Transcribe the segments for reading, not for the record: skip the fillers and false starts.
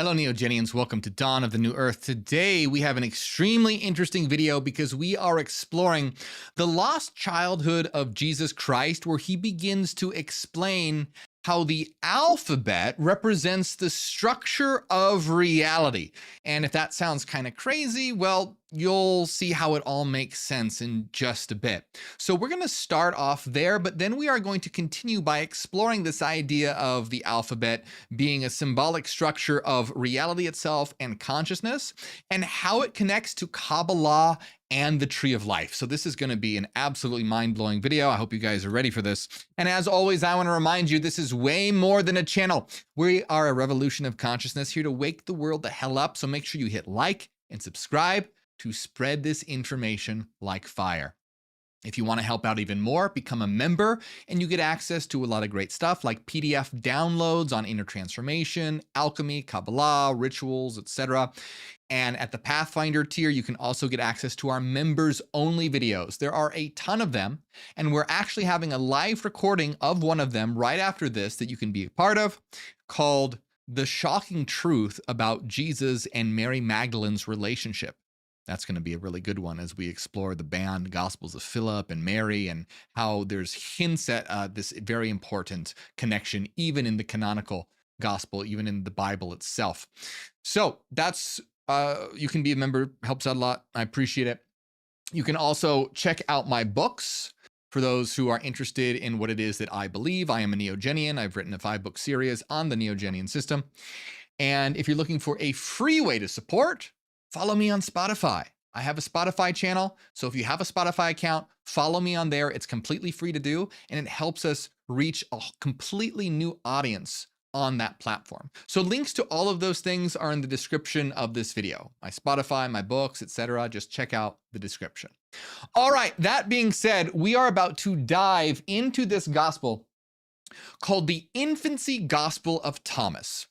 Hello, Neogenians. Welcome to Dawn of the New Earth. Today, we have an extremely interesting video because we are exploring the lost childhood of Jesus Christ, where he begins to explain how the alphabet represents the structure of reality. And if that sounds kind of crazy, well, you'll see how it all makes sense in just a bit. So we're going to start off there, but then we are going to continue by exploring this idea of the alphabet being a symbolic structure of reality itself and consciousness, and how it connects to Kabbalah and the Tree of Life. So this is going to be an absolutely mind-blowing video. I hope you guys are ready for this. And as always, I want to remind you, this is way more than a channel. We are a revolution of consciousness here to wake the world the hell up. So make sure you hit like and subscribe to spread this information like fire. If you want to help out even more, become a member and you get access to a lot of great stuff like PDF downloads on inner transformation, alchemy, Kabbalah, rituals, etc. And at the Pathfinder tier, you can also get access to our members only videos. There are a ton of them, and we're actually having a live recording of one of them right after this that you can be a part of, called The Shocking Truth About Jesus and Mary Magdalene's Relationship. That's going to be a really good one as we explore the banned Gospels of Philip and Mary and how there's hints at this very important connection, even in the canonical gospel, even in the Bible itself. So that's, you can be a member, helps out a lot. I appreciate it. You can also check out my books for those who are interested in what it is that I believe. I am a Neogenian. I've written a 5-book series on the Neogenian system. And if you're looking for a free way to support, follow me on Spotify. I have a Spotify channel, so if you have a Spotify account, follow me on there. It's completely free to do, and it helps us reach a completely new audience on that platform. So links to all of those things are in the description of this video. My Spotify, my books, etc. Just check out the description. All right, that being said, we are about to dive into this gospel called the Infancy Gospel of Thomas.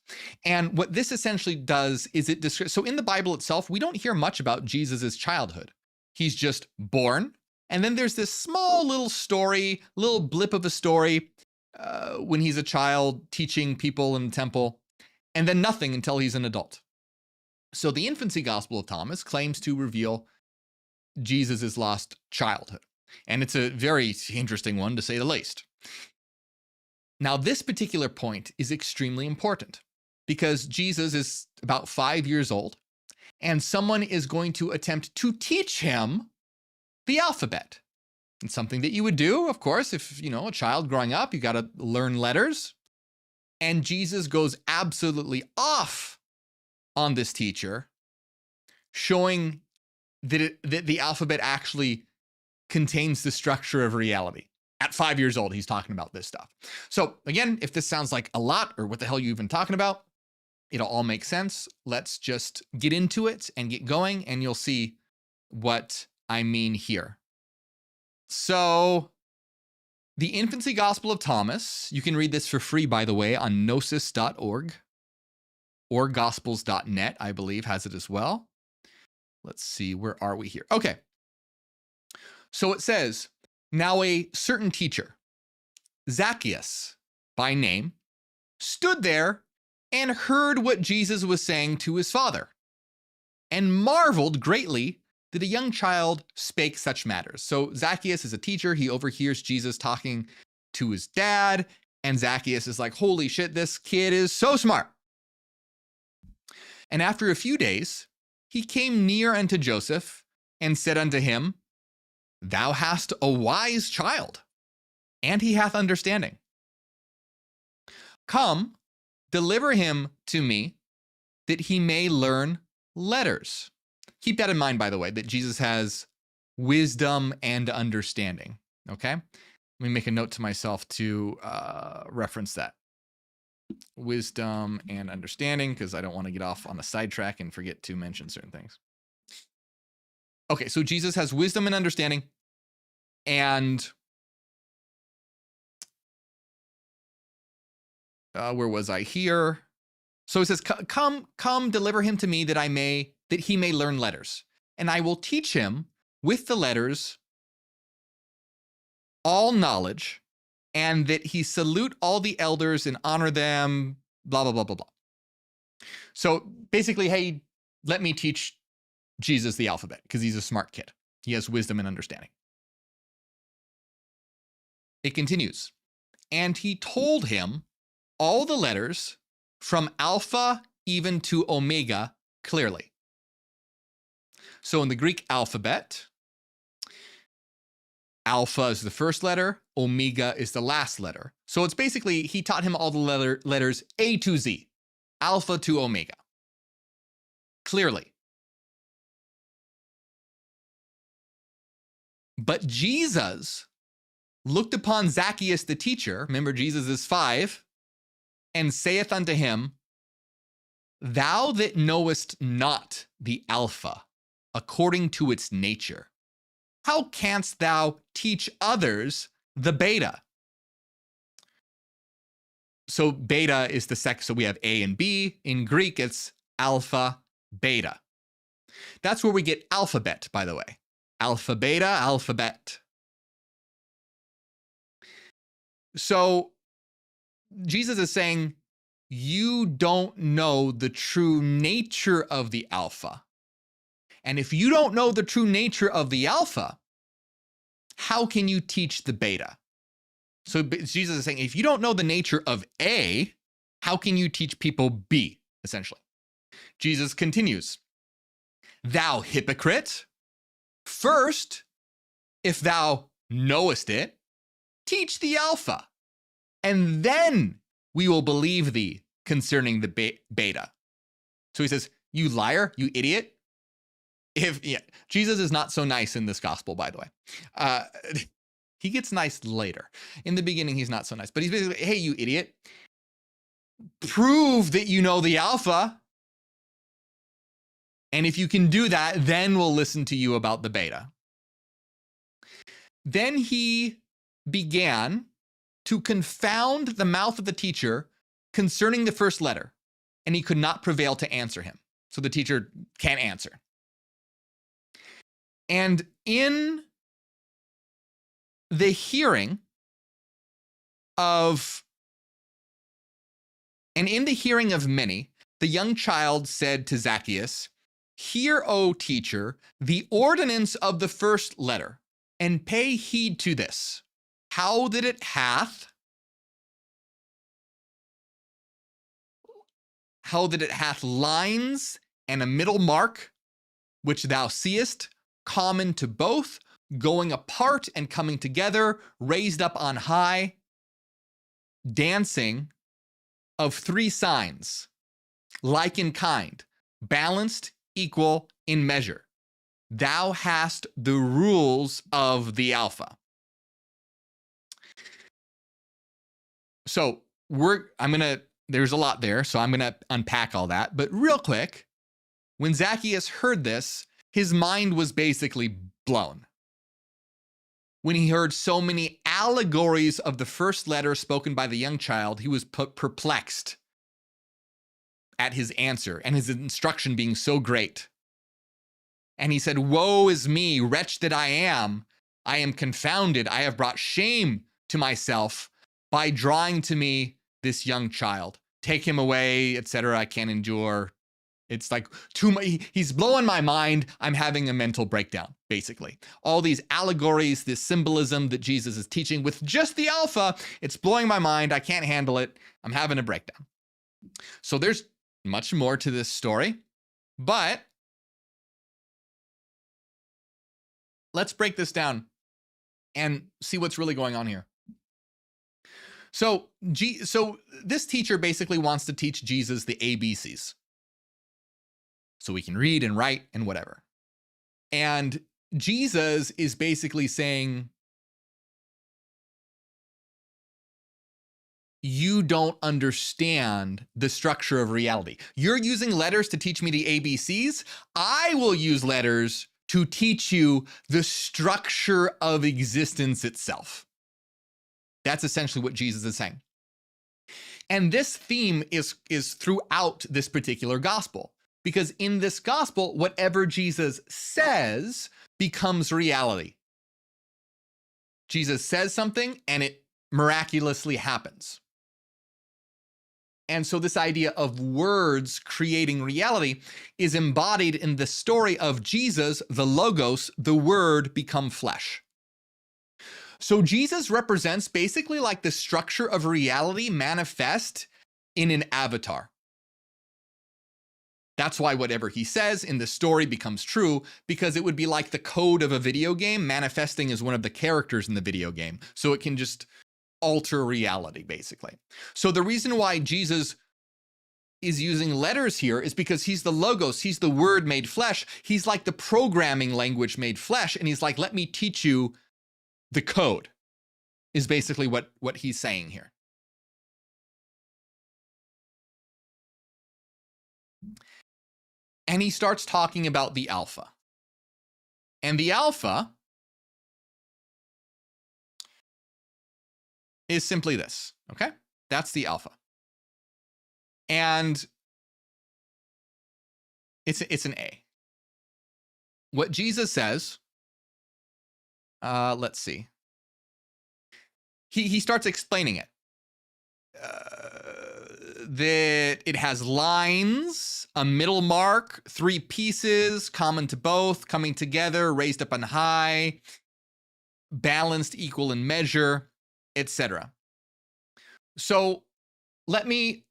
And what this essentially does is it describes, so in the Bible itself, we don't hear much about Jesus's childhood. He's just born. And then there's this small little story, little blip of a story when he's a child teaching people in the temple, and then nothing until he's an adult. So the Infancy Gospel of Thomas claims to reveal Jesus's lost childhood. And it's a very interesting one, to say the least. Now, this particular point is extremely important because Jesus is about 5 years old, and someone is going to attempt to teach him the alphabet. It's something that you would do, of course, if, a child growing up, you got to learn letters. And Jesus goes absolutely off on this teacher, showing that the alphabet actually contains the structure of reality. At 5 years old, he's talking about this stuff. So again, if this sounds like a lot or what the hell are you even talking about, it'll all make sense. Let's just get into it and get going, and you'll see what I mean here. So the Infancy Gospel of Thomas, you can read this for free, by the way, on gnosis.org, or gospels.net, I believe, has it as well. Let's see, where are we here? Okay. So it says, now a certain teacher, Zacchaeus by name, stood there and heard what Jesus was saying to his father, and marveled greatly that a young child spake such matters. So Zacchaeus is a teacher. He overhears Jesus talking to his dad, and Zacchaeus is like, holy shit, this kid is so smart. And after a few days, he came near unto Joseph and said unto him, thou hast a wise child, and he hath understanding. Come, deliver him to me, that he may learn letters. Keep that in mind, by the way, that Jesus has wisdom and understanding, okay? Let me make a note to myself to reference that. Wisdom and understanding, because I don't want to get off on a sidetrack and forget to mention certain things. Okay, so Jesus has wisdom and understanding, and where was I here? So it says, come, deliver him to me that he may learn letters, and I will teach him with the letters all knowledge, and that he salute all the elders and honor them, blah, blah, blah, blah, blah. So basically, hey, let me teach Jesus the alphabet because he's a smart kid. He has wisdom and understanding. It continues. And he told him all the letters from alpha even to omega clearly. So in the Greek alphabet, alpha is the first letter, omega is the last letter. So it's basically, he taught him all the letters A to Z, alpha to omega, clearly. But Jesus looked upon Zacchaeus the teacher, remember Jesus is 5, and saith unto him, thou that knowest not the alpha according to its nature, how canst thou teach others the beta? So beta is the second, so we have A and B. In Greek, it's alpha, beta. That's where we get alphabet, by the way. Alpha, beta, alphabet. So Jesus is saying, you don't know the true nature of the alpha. And if you don't know the true nature of the alpha, how can you teach the beta? So Jesus is saying, if you don't know the nature of A, how can you teach people B, essentially? Jesus continues, thou hypocrite, first, if thou knowest it, teach the alpha, and then we will believe thee concerning the beta. So he says, you liar, you idiot. Jesus is not so nice in this gospel, by the way. He gets nice later. In the beginning, he's not so nice. But he's basically, hey, you idiot. Prove that you know the alpha. And if you can do that, then we'll listen to you about the beta. Then he began to confound the mouth of the teacher concerning the first letter, and he could not prevail to answer him. So the teacher can't answer. And in the hearing of many, the young child said to Zacchaeus, hear, O teacher, the ordinance of the first letter, and pay heed to this, how that it hath lines and a middle mark, which thou seest, common to both, going apart and coming together, raised up on high, dancing of 3 signs, like in kind, balanced, equal in measure. Thou hast the rules of the alpha. So there's a lot there, so I'm gonna unpack all that. But real quick, when Zacchaeus heard this, his mind was basically blown. When he heard so many allegories of the first letter spoken by the young child, he was perplexed at his answer and his instruction being so great. And he said, woe is me, wretch that I am confounded. I have brought shame to myself by drawing to me this young child. Take him away, etc. I can't endure. It's like too much. He's blowing my mind. I'm having a mental breakdown, basically. All these allegories, this symbolism that Jesus is teaching with just the alpha, it's blowing my mind. I can't handle it. I'm having a breakdown. So there's much more to this story, but let's break this down and see what's really going on here. So this teacher basically wants to teach Jesus the ABCs. So we can read and write and whatever. And Jesus is basically saying, you don't understand the structure of reality. You're using letters to teach me the ABCs. I will use letters to teach you the structure of existence itself. That's essentially what Jesus is saying. And this theme is throughout this particular gospel. Because in this gospel, whatever Jesus says becomes reality. Jesus says something and it miraculously happens. And so this idea of words creating reality is embodied in the story of Jesus, the Logos, the Word become flesh. So Jesus represents basically like the structure of reality manifest in an avatar. That's why whatever he says in the story becomes true, because it would be like the code of a video game manifesting as one of the characters in the video game. So it can just alter reality, basically. So the reason why Jesus is using letters here is because he's the Logos, he's the Word made flesh. He's like the programming language made flesh. And he's like, let me teach you the code, is basically what he's saying here. And he starts talking about the Alpha. And the Alpha is simply this, okay? That's the Alpha. And it's an A. What Jesus says, let's see. He starts explaining it. That it has lines, a middle mark, 3 pieces, common to both, coming together, raised up on high, balanced, equal in measure, etc. So let me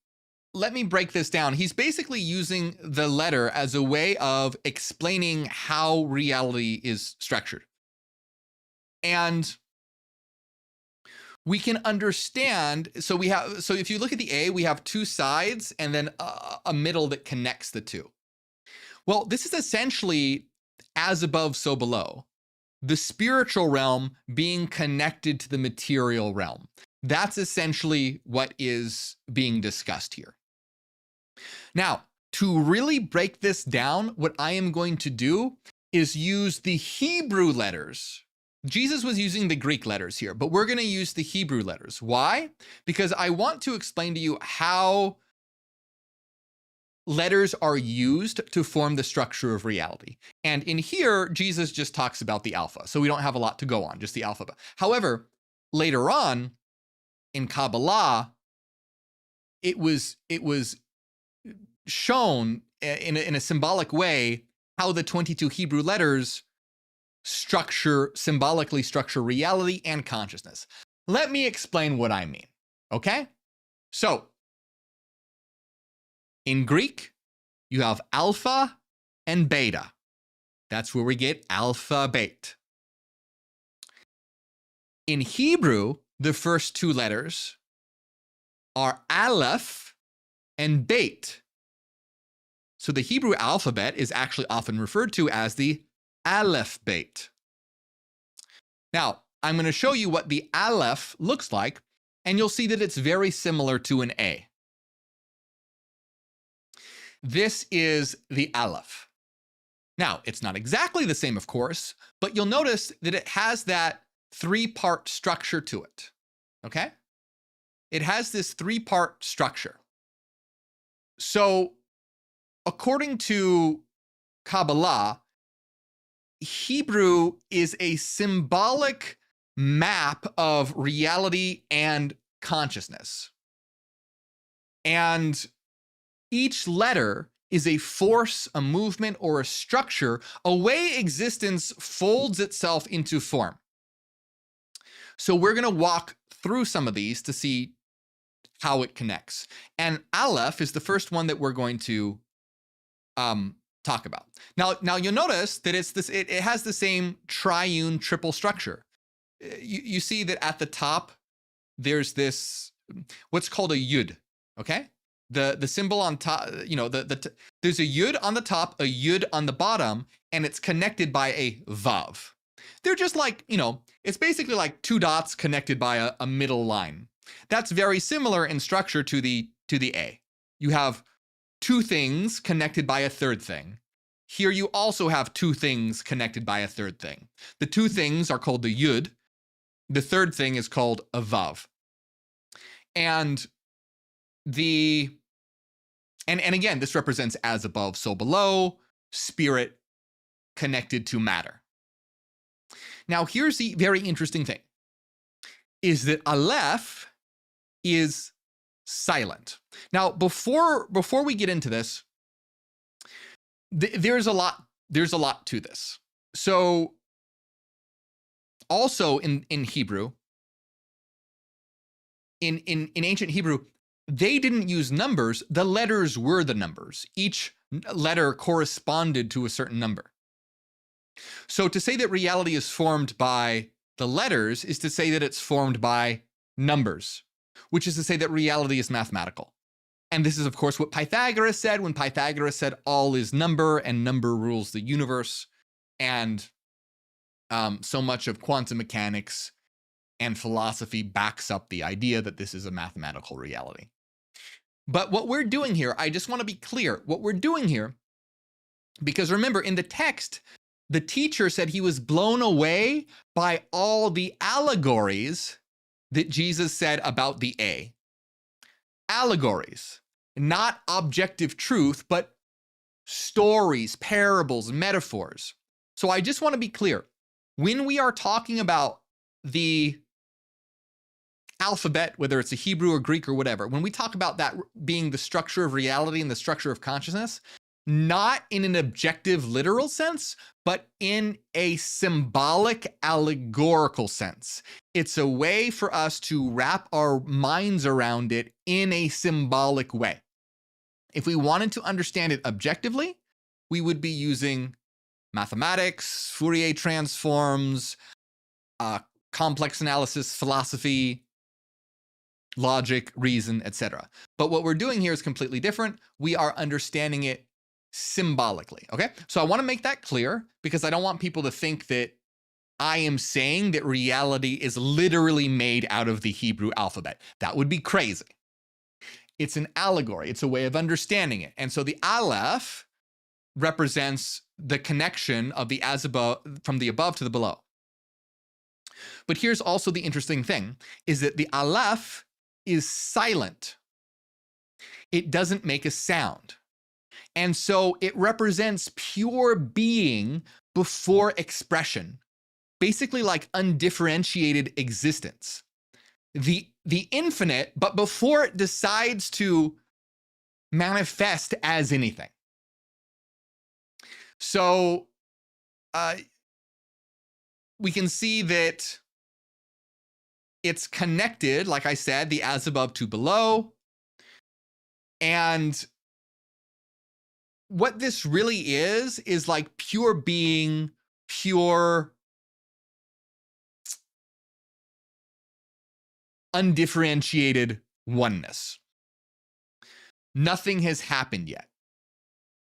break this down. He's basically using the letter as a way of explaining how reality is structured. And we can understand, so if you look at the A, we have 2 sides and then a middle that connects the 2. Well, this is essentially as above, so below. The spiritual realm being connected to the material realm. That's essentially what is being discussed here. Now, to really break this down, what I am going to do is use the Hebrew letters. Jesus was using the Greek letters here, but we're going to use the Hebrew letters. Why? Because I want to explain to you how letters are used to form the structure of reality. And in here, Jesus just talks about the Alpha, so we don't have a lot to go on, just the alphabet. However, later on in Kabbalah, it was shown in a symbolic way how the 22 Hebrew letters symbolically structure reality and consciousness. Let me explain what I mean, okay? So, in Greek, you have alpha and beta. That's where we get alphabet. In Hebrew, the first 2 letters are aleph and bet. So the Hebrew alphabet is actually often referred to as the aleph-bet. Now, I'm going to show you what the aleph looks like, and you'll see that it's very similar to an A. This is the aleph. Now, it's not exactly the same, of course, but you'll notice that it has that 3-part structure to it, okay? It has this 3-part structure. So, according to Kabbalah, Hebrew is a symbolic map of reality and consciousness. And each letter is a force, a movement, or a structure, a way existence folds itself into form. So we're going to walk through some of these to see how it connects. And Aleph is the first one that we're going to talk about. Now you'll notice that it has the same triune triple structure. You see that at the top there's this what's called a yud, okay? The symbol on top, there's a yud on the top, a yud on the bottom, and it's connected by a vav. They're just like, it's basically like 2 dots connected by a middle line. That's very similar in structure to the A. You have 2 things connected by a 3rd thing. Here you also have 2 things connected by a 3rd thing. The 2 things are called the yud. The 3rd thing is called a vav. And again, this represents as above, so below, spirit connected to matter. Now, here's the very interesting thing, is that Aleph is silent. Now, before we get into this, there's a lot to this. So also in Hebrew, in ancient Hebrew, they didn't use numbers. The letters were the numbers. Each letter corresponded to a certain number. So to say that reality is formed by the letters is to say that it's formed by numbers, which is to say that reality is mathematical. And this is, of course, what Pythagoras said when Pythagoras said all is number and number rules the universe. And so much of quantum mechanics and philosophy backs up the idea that this is a mathematical reality. But what we're doing here, I just want to be clear, what we're doing here, because remember, in the text, the teacher said he was blown away by all the allegories that Jesus said about the A. Allegories, not objective truth, but stories, parables, metaphors. So I just want to be clear. When we are talking about the alphabet, whether it's a Hebrew or Greek or whatever, when we talk about that being the structure of reality and the structure of consciousness, not in an objective, literal sense, but in a symbolic, allegorical sense. It's a way for us to wrap our minds around it in a symbolic way. If we wanted to understand it objectively, we would be using mathematics, Fourier transforms, complex analysis, philosophy, logic, reason, etc. But what we're doing here is completely different. We are understanding it symbolically, okay? So I want to make that clear because I don't want people to think that I am saying that reality is literally made out of the Hebrew alphabet. That would be crazy. It's an allegory. It's a way of understanding it. And so the Aleph represents the connection of the as above, from the above to the below. But here's also the interesting thing, is that the Aleph is silent. It doesn't make a sound. And so it represents pure being before expression, basically like undifferentiated existence. The infinite, but before it decides to manifest as anything. So we can see that it's connected, like I said, the as above to below. And what this really is like pure being, pure undifferentiated oneness. Nothing has happened yet.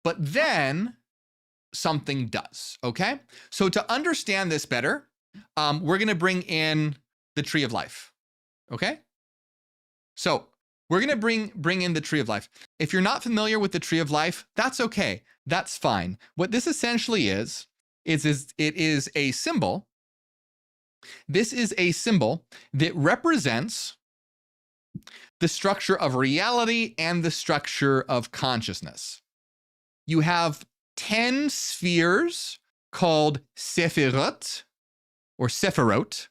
But then something does, okay? So to understand this better, we're going to bring in the tree of life, okay? So we're going to bring in the tree of life. If you're not familiar with the tree of life, that's okay. That's fine. What this essentially is it is a symbol. This is a symbol that represents the structure of reality and the structure of consciousness. You have 10 spheres called sephirot or sephirot,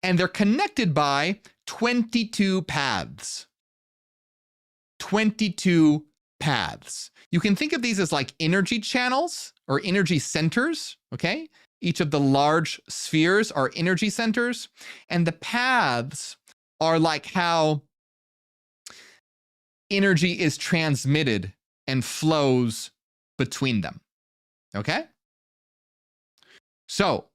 and they're connected by 22 paths. 22 paths. You can think of these as like energy channels or energy centers, okay? Each of the large spheres are energy centers, and the paths are like how energy is transmitted and flows between them, okay? So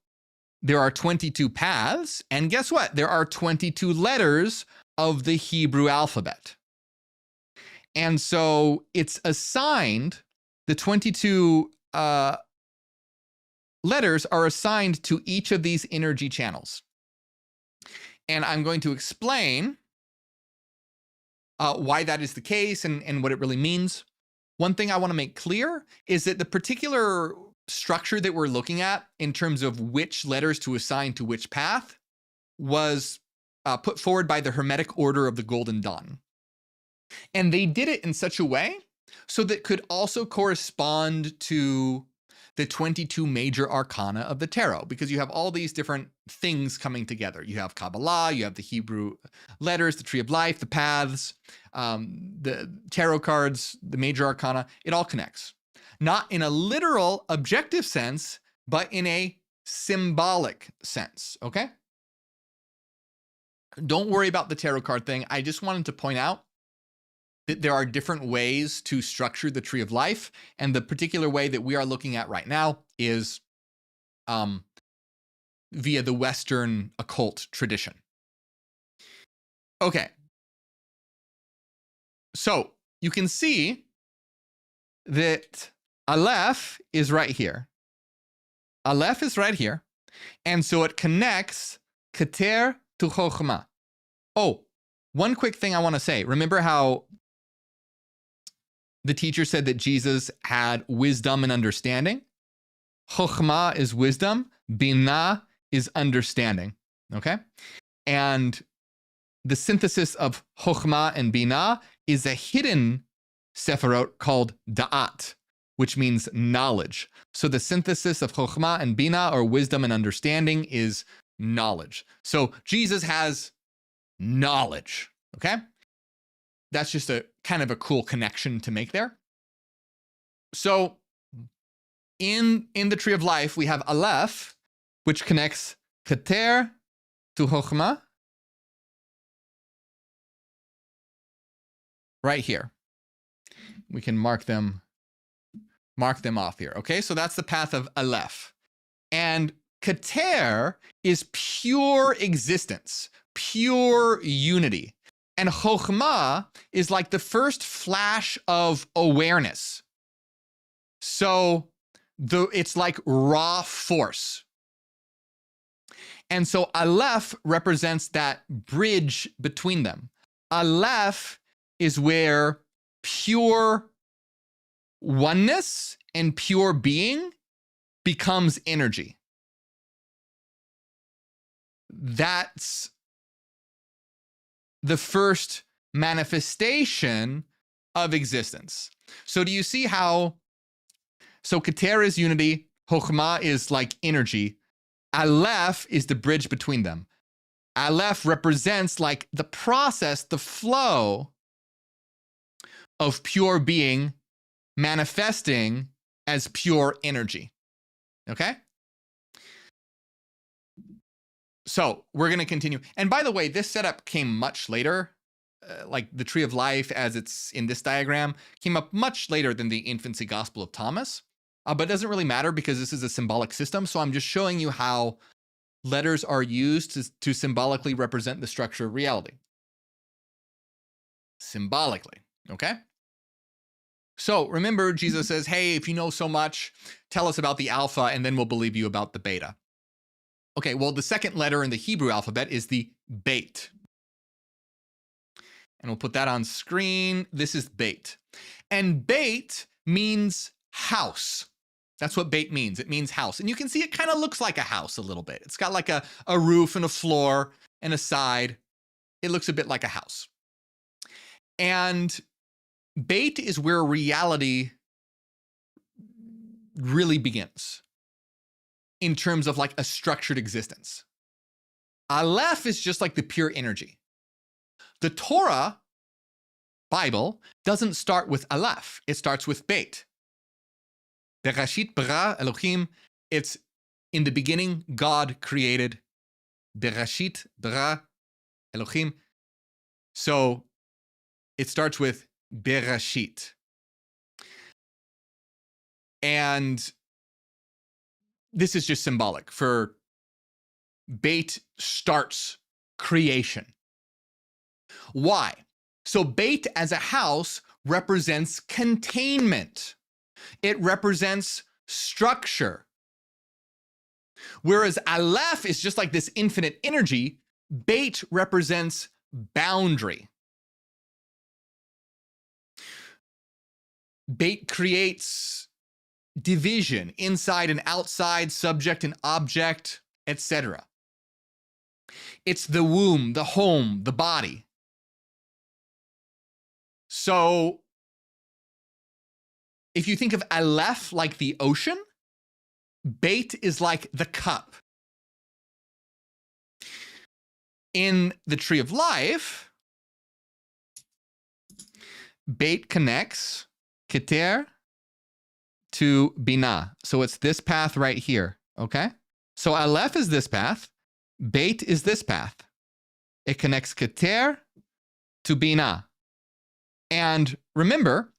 there are 22 paths, and guess what? There are 22 letters of the Hebrew alphabet. And so it's assigned, the 22 letters are assigned to each of these energy channels. And I'm going to explain why that is the case and what it really means. One thing I want to make clear is that the particular structure that we're looking at in terms of which letters to assign to which path was put forward by the Hermetic Order of the Golden Dawn. And they did it in such a way so that it could also correspond to the 22 major arcana of the tarot, because you have all these different things coming together. You have Kabbalah, you have the Hebrew letters, the tree of life, the paths, the tarot cards, the major arcana. It all connects. Not in a literal, objective sense, but in a symbolic sense, okay? Don't worry about the tarot card thing. I just wanted to point out that there are different ways to structure the tree of life, and the particular way that we are looking at right now is via the Western occult tradition. Okay. So you can see that Aleph is right here. Aleph is right here. And so it connects Keter to Chokhmah. Oh, one quick thing I want to say. Remember how the teacher said that Jesus had wisdom and understanding? Chokhmah is wisdom. Binah is understanding. Okay? And the synthesis of Chokhmah and Binah is a hidden Sephirot called Da'at, which means knowledge. So the synthesis of Chokhmah and Binah, or wisdom and understanding, is knowledge. So Jesus has knowledge, okay? That's just a kind of a cool connection to make there. So in the tree of life, we have Aleph, which connects Keter to Chokhmah, right here. We can mark them off here. Okay, so that's the path of Aleph. And Keter is pure existence, pure unity. And Chokhmah is like the first flash of awareness. So it's like raw force. And so Aleph represents that bridge between them. Aleph is where pure oneness and pure being becomes energy. That's the first manifestation of existence. So do you see how, so Keter is unity, Chokhmah is like energy, Aleph is the bridge between them. Aleph represents like the process, the flow of pure being manifesting as pure energy. Okay? So we're going to continue. And by the way, this setup came much later. Like the tree of life, as it's in this diagram, came up much later than the infancy gospel of Thomas. But it doesn't really matter because this is a symbolic system. So I'm just showing you how letters are used to symbolically represent the structure of reality. Symbolically, okay? So remember, Jesus says, hey, if you know so much, tell us about the alpha and then we'll believe you about the beta. Okay, well, the second letter in the Hebrew alphabet is the beit. And we'll put that on screen. This is beit. And beit means house. That's what beit means. It means house. And you can see it kind of looks like a house a little bit. It's got like a roof and a floor and a side. It looks a bit like a house. And beit is where reality really begins in terms of like a structured existence. Aleph is just like the pure energy. The Torah, Bible, doesn't start with Aleph. It starts with beit. Bereshit bara Elohim. It's in the beginning, God created. Bereshit bara Elohim. So it starts with Bereshit. And this is just symbolic for beit starts creation. Why? So beit as a house represents containment. It represents structure. Whereas Aleph is just like this infinite energy, beit represents boundary. Beit creates division inside and outside, subject and object, etc. It's the womb, the home, the body. So if you think of Aleph like the ocean, Beit is like the cup. In the tree of life, Beit connects Keter to Binah. So it's this path right here, okay? So Aleph is this path. Beit is this path. It connects Keter to Binah. And remember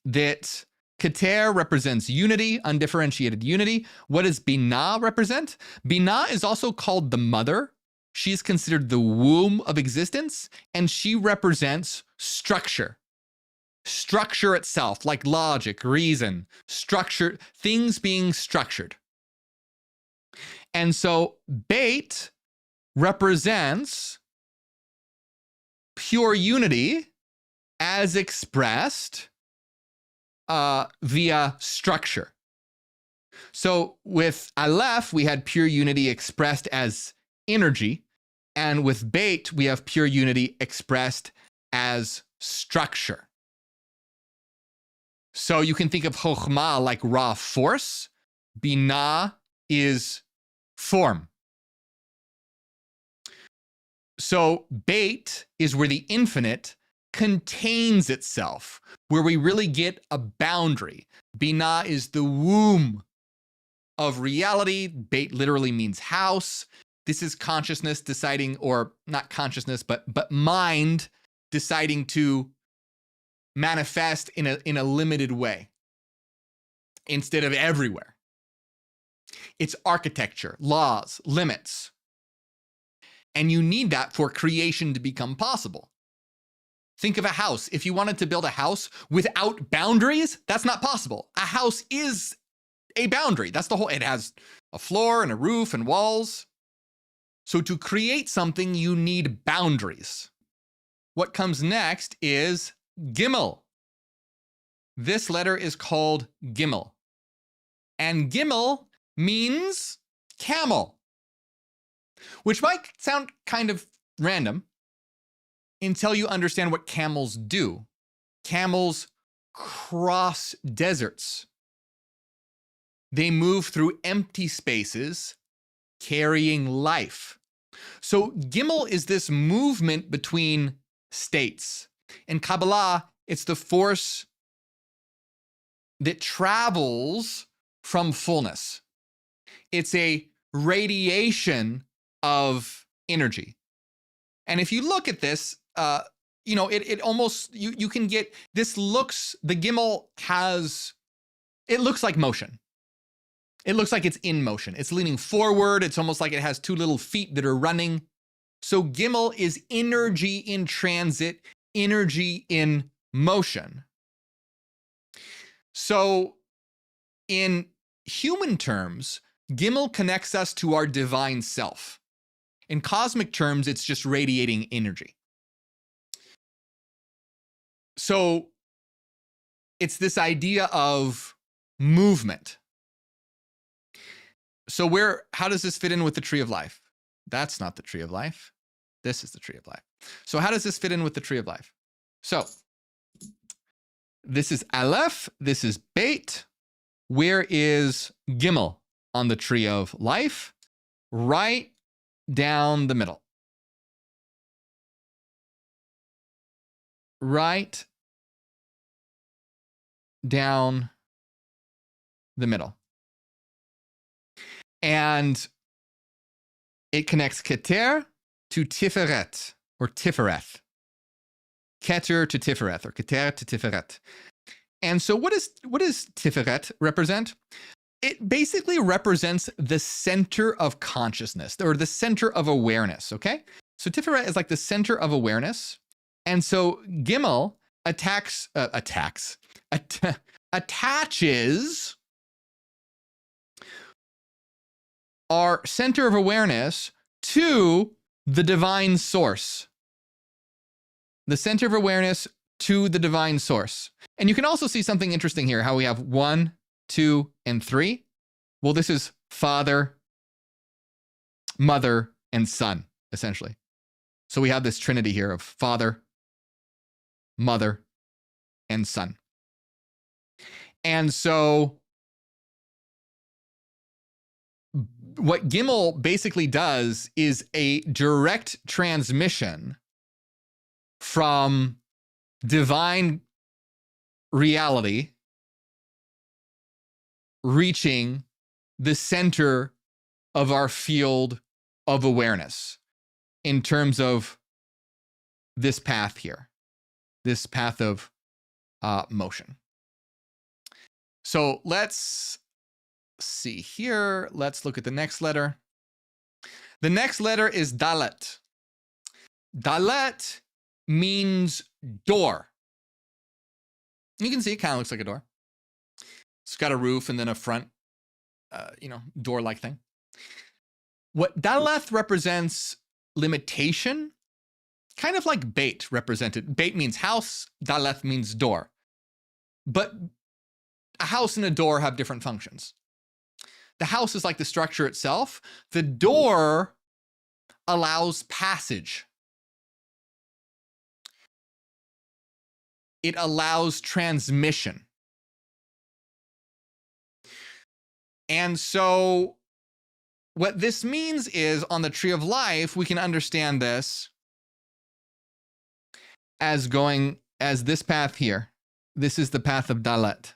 that Keter represents unity, undifferentiated unity. What does Binah represent? Binah is also called the mother. She's considered the womb of existence, and she represents structure. Structure itself, like logic, reason, structure, things being structured. And so Beit represents pure unity as expressed via structure. So with Aleph, we had pure unity expressed as energy, and with Beit, we have pure unity expressed as structure. So you can think of Chokhmah like raw force. Binah is form. So Beit is where the infinite contains itself, where we really get a boundary. Binah is the womb of reality. Beit literally means house. This is consciousness deciding, or not consciousness, but mind deciding to manifest in a limited way instead of everywhere. It's architecture, laws, limits. And you need that for creation to become possible. Think of a house. If you wanted to build a house without boundaries, that's not possible. A house is a boundary. That's the whole, it has a floor and a roof and walls. So to create something, you need boundaries. What comes next is Gimel. This letter is called Gimel. And Gimel means camel, which might sound kind of random until you understand what camels do. Camels cross deserts. They move through empty spaces, carrying life. So Gimel is this movement between states. In Kabbalah, it's the force that travels from fullness. It's a radiation of energy. And if you look at this, it almost, you can get, this looks, the Gimel has, it looks like motion. It looks like it's in motion. It's leaning forward. It's almost like it has two little feet that are running. So Gimel is energy in transit, energy in motion. So in human terms, Gimel connects us to our divine self. In cosmic terms, it's just radiating energy. So it's this idea of movement. So how does this fit in with the tree of life? That's not the tree of life. This is the tree of life. So how does this fit in with the tree of life? So this is Aleph, this is Beit. Where is Gimel on the tree of life? Right down the middle. Right down the middle. And it connects Keter to Tiferet, or Tifereth. Keter to Tifereth, or Keter to Tiferet. And so what does Tiferet represent? It basically represents the center of consciousness, or the center of awareness, okay? So Tiferet is like the center of awareness. And so Gimel attaches our center of awareness to the divine source. The center of awareness to the divine source. And you can also see something interesting here, how we have 1, 2, and 3. Well, this is Father, Mother, and Son, essentially. So we have this trinity here of Father, Mother, and Son. And so what Gimel basically does is a direct transmission from divine reality reaching the center of our field of awareness in terms of this path here, this path of motion. So let's see here. Let's look at the next letter. The next letter is Dalet. Dalet means door. You can see it kind of looks like a door. It's got a roof and then a front, door-like thing. What Daleth represents limitation, kind of like Beit represented. Beit means house, Daleth means door. But a house and a door have different functions. The house is like the structure itself. The door allows passage. It allows transmission. And so what this means is on the tree of life, we can understand this as going as this path here. This is the path of Dalet.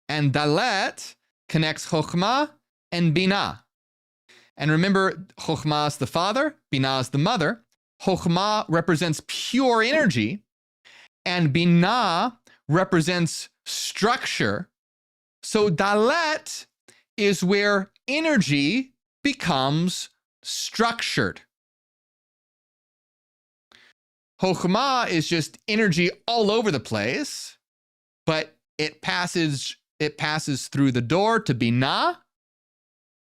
And Dalet connects Chokhmah and Binah. And remember, Chokhmah is the father, Binah is the mother. Chokhmah represents pure energy, and Binah represents structure. So Dalet is where energy becomes structured. Chokhmah is just energy all over the place, but it passes through the door to Binah,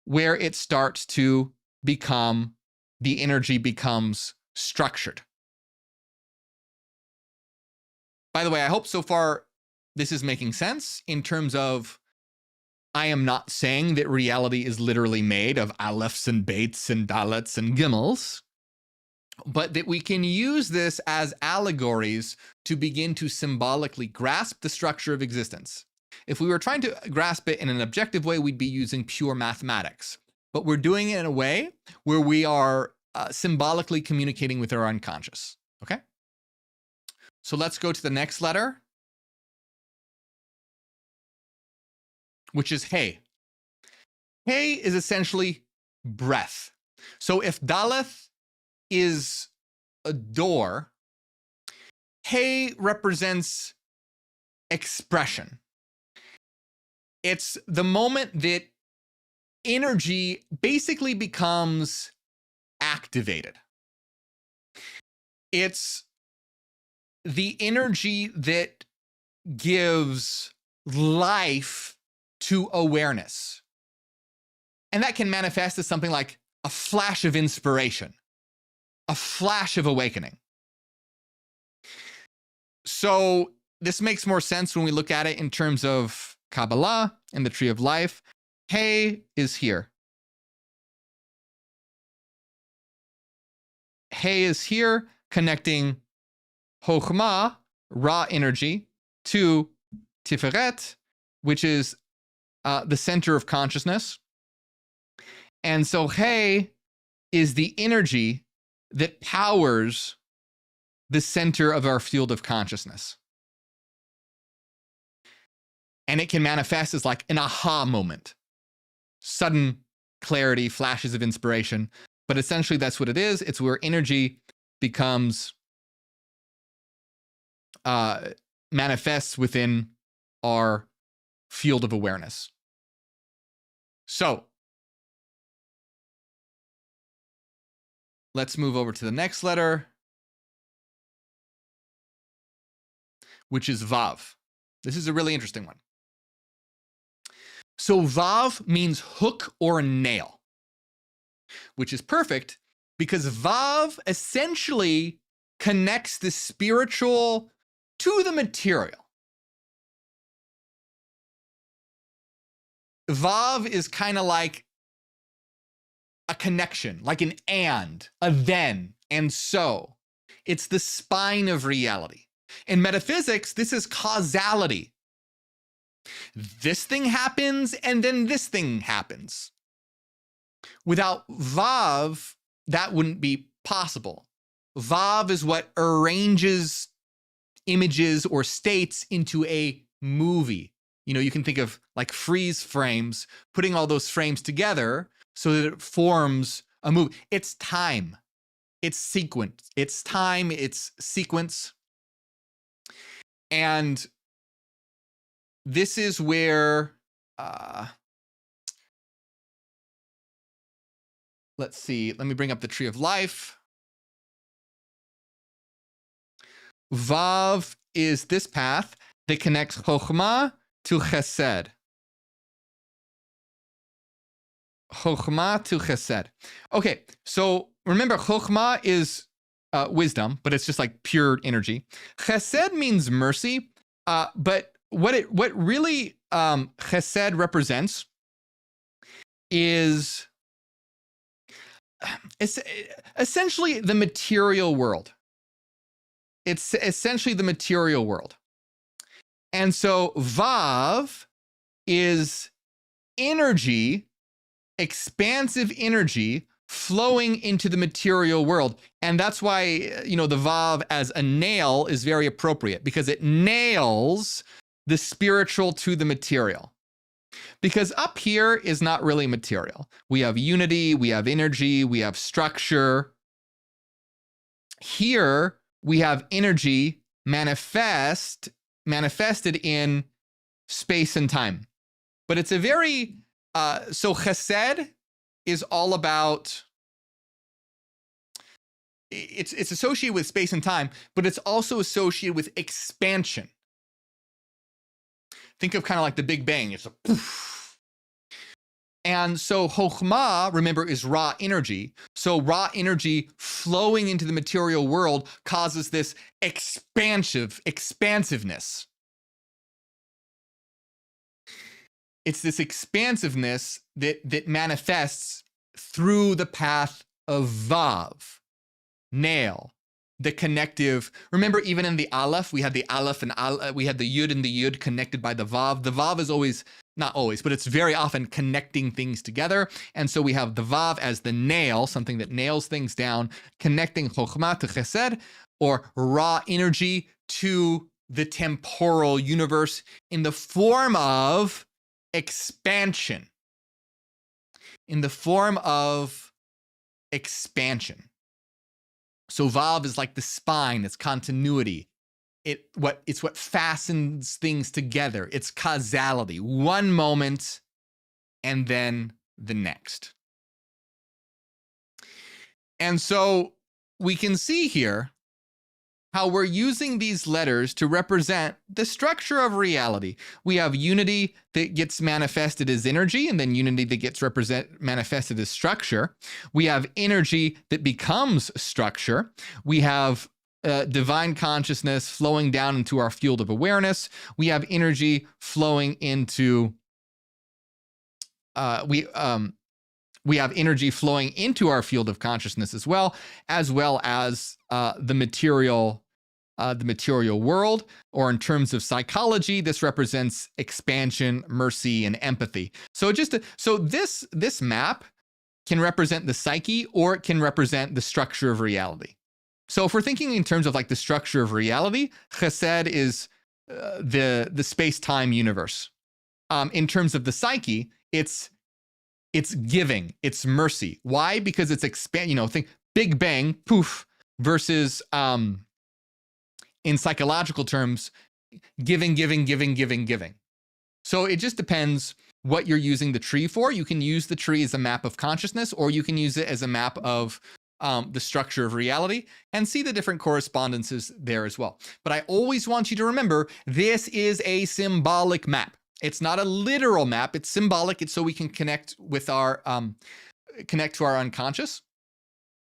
where it starts to become, the energy becomes structured. By the way, I hope so far this is making sense in terms of I am not saying that reality is literally made of alephs and beits and dalets and gimels, but that we can use this as allegories to begin to symbolically grasp the structure of existence. If we were trying to grasp it in an objective way, we'd be using pure mathematics. But we're doing it in a way where we are symbolically communicating with our unconscious. Okay? So let's go to the next letter, which is Hey. Hey is essentially breath. So if Daleth is a door, Hey represents expression. It's the moment that energy basically becomes activated. It's the energy that gives life to awareness. And that can manifest as something like a flash of inspiration, a flash of awakening. So this makes more sense when we look at it in terms of Kabbalah and the tree of life. Hey is here. Hey is here, connecting Chokhmah, raw energy, to Tiferet, which is the center of consciousness. And so Hey is the energy that powers the center of our field of consciousness. And it can manifest as like an aha moment, sudden clarity, flashes of inspiration. But essentially that's what it is. It's where energy becomes, manifests within our field of awareness. So let's move over to the next letter, which is Vav. This is a really interesting one. So Vav means hook or nail, which is perfect because Vav essentially connects the spiritual to the material. Vav is kind of like a connection, like an and, a then, and so. It's the spine of reality. In metaphysics, this is causality. This thing happens, and then this thing happens. Without Vav, that wouldn't be possible. Vav is what arranges images or states into a movie. You can think of like freeze frames, putting all those frames together so that it forms a movie. It's time. It's sequence. It's time. It's sequence. And this is where, let's see, let me bring up the tree of life. Vav is this path that connects Chokhmah to Chesed. Chokhmah to Chesed. Okay, so remember, Chokhmah is wisdom, but it's just like pure energy. Chesed means mercy, but what really Chesed represents is essentially the material world. It's essentially the material world. And so Vav is energy, expansive energy flowing into the material world. And that's why, the Vav as a nail is very appropriate, because it nails the spiritual to the material. Because up here is not really material. We have unity, we have energy, we have structure. Here, we have energy manifested in space and time. But it's a very, so Chesed is all about, it's associated with space and time, but it's also associated with expansion. Think of kind of like the Big Bang. It's a poof. And so Chokhmah, remember, is raw energy. So raw energy flowing into the material world causes this expansiveness. It's this expansiveness that manifests through the path of Vav, nail, the connective. Remember, even in the Aleph, we had the Aleph and we had the Yud and the Yud connected by the Vav. The Vav is always, not always, but it's very often connecting things together. And so we have the Vav as the nail, something that nails things down, connecting Chokhmah to Chesed, or raw energy to the temporal universe in the form of expansion. In the form of expansion. So Vav is like the spine, it's continuity. It's what fastens things together. It's causality. One moment and then the next. And so we can see here how we're using these letters to represent the structure of reality. We have unity that gets manifested as energy, and then unity that gets manifested as structure. We have energy that becomes structure. We have divine consciousness flowing down into our field of awareness. We have energy flowing into we have energy flowing into our field of consciousness as well as the material world, or in terms of psychology, this represents expansion, mercy, and empathy. So this map can represent the psyche, or it can represent the structure of reality. So if we're thinking in terms of like the structure of reality, Chesed is the space-time universe. In terms of the psyche, it's giving, it's mercy. Why? Because it's think Big Bang, poof, versus in psychological terms, giving. So it just depends what you're using the tree for. You can use the tree as a map of consciousness, or you can use it as a map of the structure of reality, and see the different correspondences there as well. But I always want you to remember, this is a symbolic map. It's not a literal map. It's symbolic. It's so we can connect with connect to our unconscious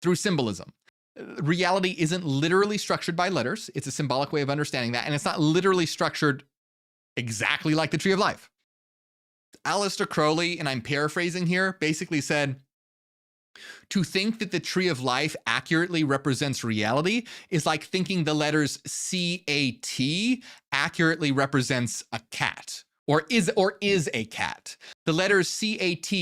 through symbolism. Reality isn't literally structured by letters. It's a symbolic way of understanding that. And it's not literally structured exactly like the tree of life. Aleister Crowley, and I'm paraphrasing here, basically said, to think that the tree of life accurately represents reality is like thinking the letters CAT accurately represents a cat, or is a cat. The letters CAT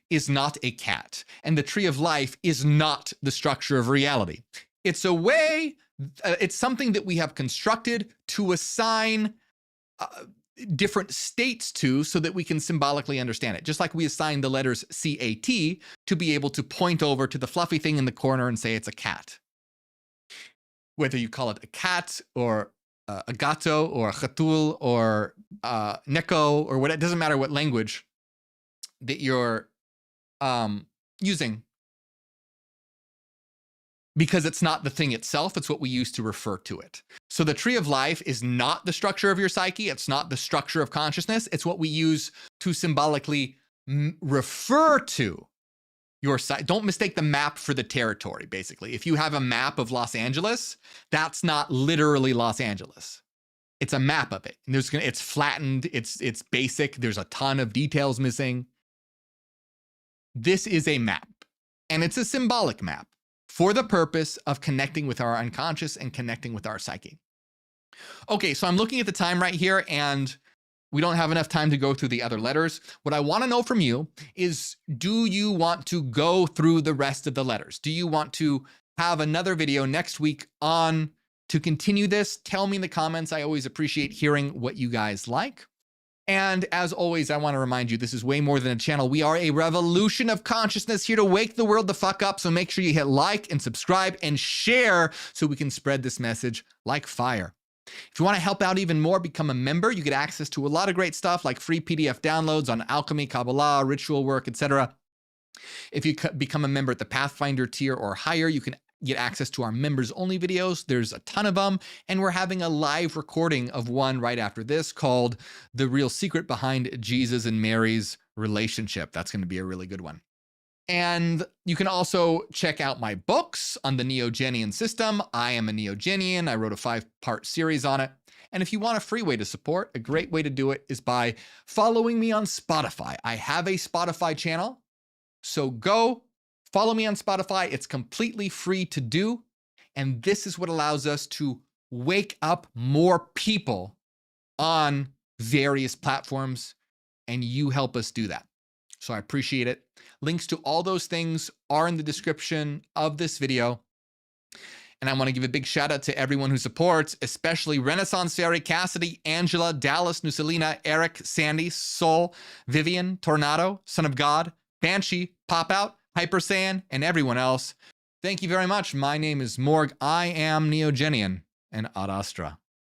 is not a cat, and the tree of life is not the structure of reality. It's a way, it's something that we have constructed to assign different states to so that we can symbolically understand it. Just like we assign the letters CAT to be able to point over to the fluffy thing in the corner and say it's a cat. Whether you call it a cat or a gato or a chatul or neko or what, it doesn't matter what language that you're using, because it's not the thing itself, it's what we use to refer to it. So the tree of life is not the structure of your psyche, it's not the structure of consciousness, it's what we use to symbolically refer to your psyche. Don't mistake the map for the territory, basically. If you have a map of Los Angeles, that's not literally Los Angeles. It's a map of it. And it's flattened, it's basic, there's a ton of details missing. This is a map, and it's a symbolic map for the purpose of connecting with our unconscious and connecting with our psyche. Okay, so I'm looking at the time right here, and we don't have enough time to go through the other letters. What I want to know from you is, do you want to go through the rest of the letters? Do you want to have another video next week on to continue this? Tell me in the comments. I always appreciate hearing what you guys like. And as always, I want to remind you, this is way more than a channel. We are a revolution of consciousness here to wake the world the fuck up. So make sure you hit like and subscribe and share so we can spread this message like fire. If you want to help out even more, become a member. You get access to a lot of great stuff like free PDF downloads on alchemy, Kabbalah, ritual work, etc. If you become a member at the Pathfinder tier or higher, you can get access to our members only videos. There's a ton of them. And we're having a live recording of one right after this called The Real Secret Behind Jesus and Mary's Relationship. That's going to be a really good one. And you can also check out my books on the Neo-Genian system. I am a Neo-Genian. I wrote a 5-part series on it. And if you want a free way to support, a great way to do it is by following me on Spotify. I have a Spotify channel. So go follow me on Spotify. It's completely free to do. And this is what allows us to wake up more people on various platforms. And you help us do that. So I appreciate it. Links to all those things are in the description of this video. And I want to give a big shout out to everyone who supports, especially Renaissance Fairy, Cassidy, Angela, Dallas, Nusalina, Eric, Sandy, Soul, Vivian, Tornado, Son of God, Banshee, Pop Out, Hyper Saiyan, and everyone else. Thank you very much. My name is Morgue. I am Neo-Genian, and Ad Astra.